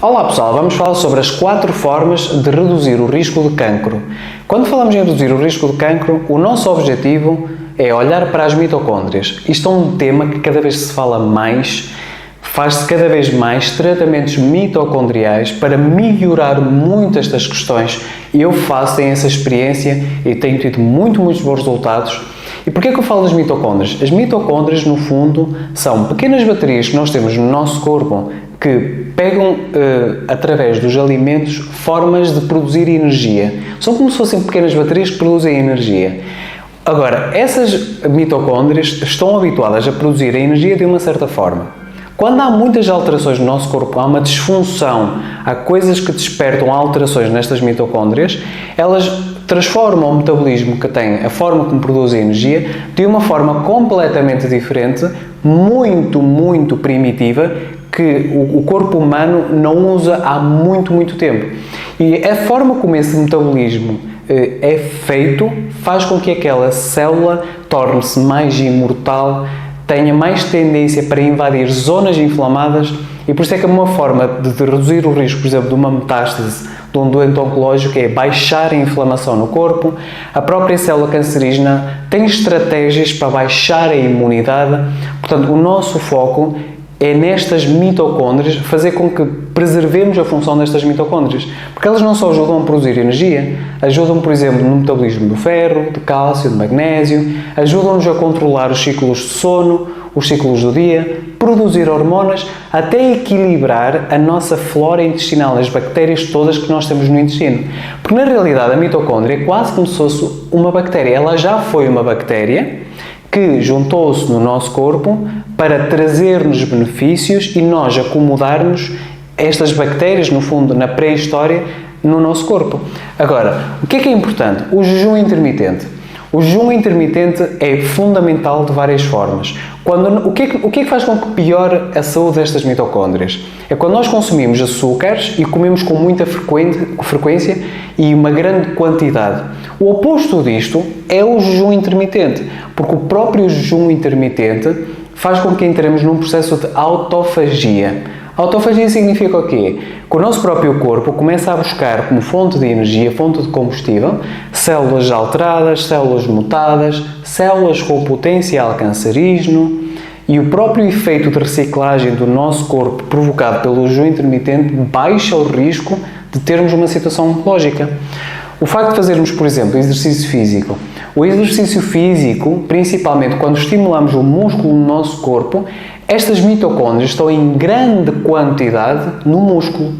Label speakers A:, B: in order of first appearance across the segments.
A: Olá pessoal, vamos falar sobre as 4 formas de reduzir o risco de cancro. Quando falamos em reduzir o risco de cancro, o nosso objetivo é olhar para as mitocôndrias. Isto é um tema que cada vez se fala mais, faz-se cada vez mais tratamentos mitocondriais para melhorar muito estas questões. Eu tenho essa experiência e tenho tido muitos bons resultados. E porquê que eu falo das mitocôndrias? As mitocôndrias, no fundo, são pequenas baterias que nós temos no nosso corpo que pegam, através dos alimentos, formas de produzir energia. São como se fossem pequenas baterias que produzem energia. Agora, essas mitocôndrias estão habituadas a produzir a energia de uma certa forma. Quando há muitas alterações no nosso corpo, há uma disfunção, há coisas que despertam alterações nestas mitocôndrias, elas transformam o metabolismo que tem, a forma como produzem energia, de uma forma completamente diferente, muito primitiva, que o corpo humano não usa há muito tempo. E a forma como esse metabolismo é feito faz com que aquela célula torne-se mais imortal, tenha mais tendência para invadir zonas inflamadas, e por isso é que uma forma de reduzir o risco, por exemplo, de uma metástase de um doente oncológico é baixar a inflamação no corpo. A própria célula cancerígena tem estratégias para baixar a imunidade. Portanto, o nosso foco é nestas mitocôndrias, fazer com que preservemos a função destas mitocôndrias, porque elas não só ajudam a produzir energia, ajudam, por exemplo, no metabolismo do ferro, de cálcio, de magnésio, ajudam-nos a controlar os ciclos de sono, os ciclos do dia, produzir hormonas, até equilibrar a nossa flora intestinal, as bactérias todas que nós temos no intestino. Porque, na realidade, a mitocôndria é quase como se fosse uma bactéria. Ela já foi uma bactéria que juntou-se no nosso corpo para trazer-nos benefícios e nós acomodarmos estas bactérias, no fundo, na pré-história, no nosso corpo. Agora, o que é importante? O jejum intermitente. O jejum intermitente é fundamental de várias formas. O que é que faz com que piore a saúde destas mitocôndrias? É quando nós consumimos açúcares e comemos com muita frequência e uma grande quantidade. O oposto disto é o jejum intermitente, porque o próprio jejum intermitente faz com que entremos num processo de autofagia. Autofagia significa o quê? Que o nosso próprio corpo começa a buscar como fonte de energia, fonte de combustível, células alteradas, células mutadas, células com potencial cancerígeno, e o próprio efeito de reciclagem do nosso corpo provocado pelo jejum intermitente baixa o risco de termos uma situação oncológica. O facto de fazermos, por exemplo, exercício físico. O exercício físico, principalmente quando estimulamos o músculo no nosso corpo, estas mitocôndrias estão em grande quantidade no músculo.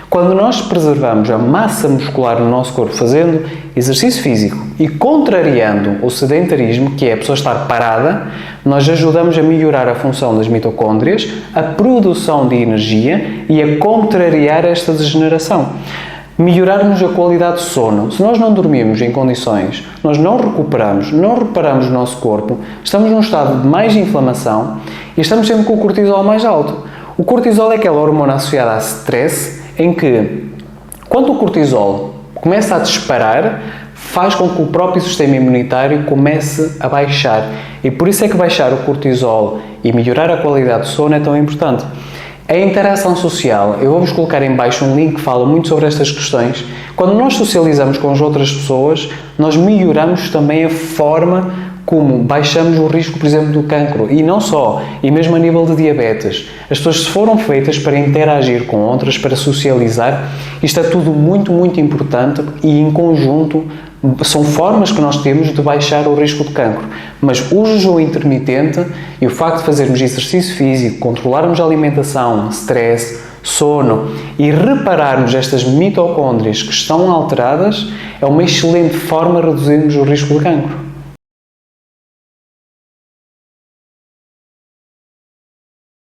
A: Quando nós preservamos a massa muscular no nosso corpo fazendo exercício físico e contrariando o sedentarismo, que é a pessoa estar parada, nós ajudamos a melhorar a função das mitocôndrias, a produção de energia e a contrariar esta degeneração. Melhorarmos a qualidade de sono. Se nós não dormirmos em condições, nós não recuperamos o nosso corpo, estamos num estado de mais inflamação e estamos sempre com o cortisol mais alto. O cortisol é aquela hormona associada a stress, em que, quando o cortisol começa a disparar, faz com que o próprio sistema imunitário comece a baixar. E por isso é que baixar o cortisol e melhorar a qualidade de sono é tão importante. A interação social, eu vou-vos colocar em baixo um link que fala muito sobre estas questões. Quando nós socializamos com as outras pessoas, nós melhoramos também a forma como baixamos o risco, por exemplo, do cancro. E não só, e mesmo a nível de diabetes. As pessoas foram feitas para interagir com outras, para socializar. Isto é tudo muito importante e, em conjunto, são formas que nós temos de baixar o risco de cancro. Mas o jejum intermitente e o facto de fazermos exercício físico, controlarmos a alimentação, stress, sono e repararmos estas mitocôndrias que estão alteradas é uma excelente forma de reduzirmos o risco de cancro.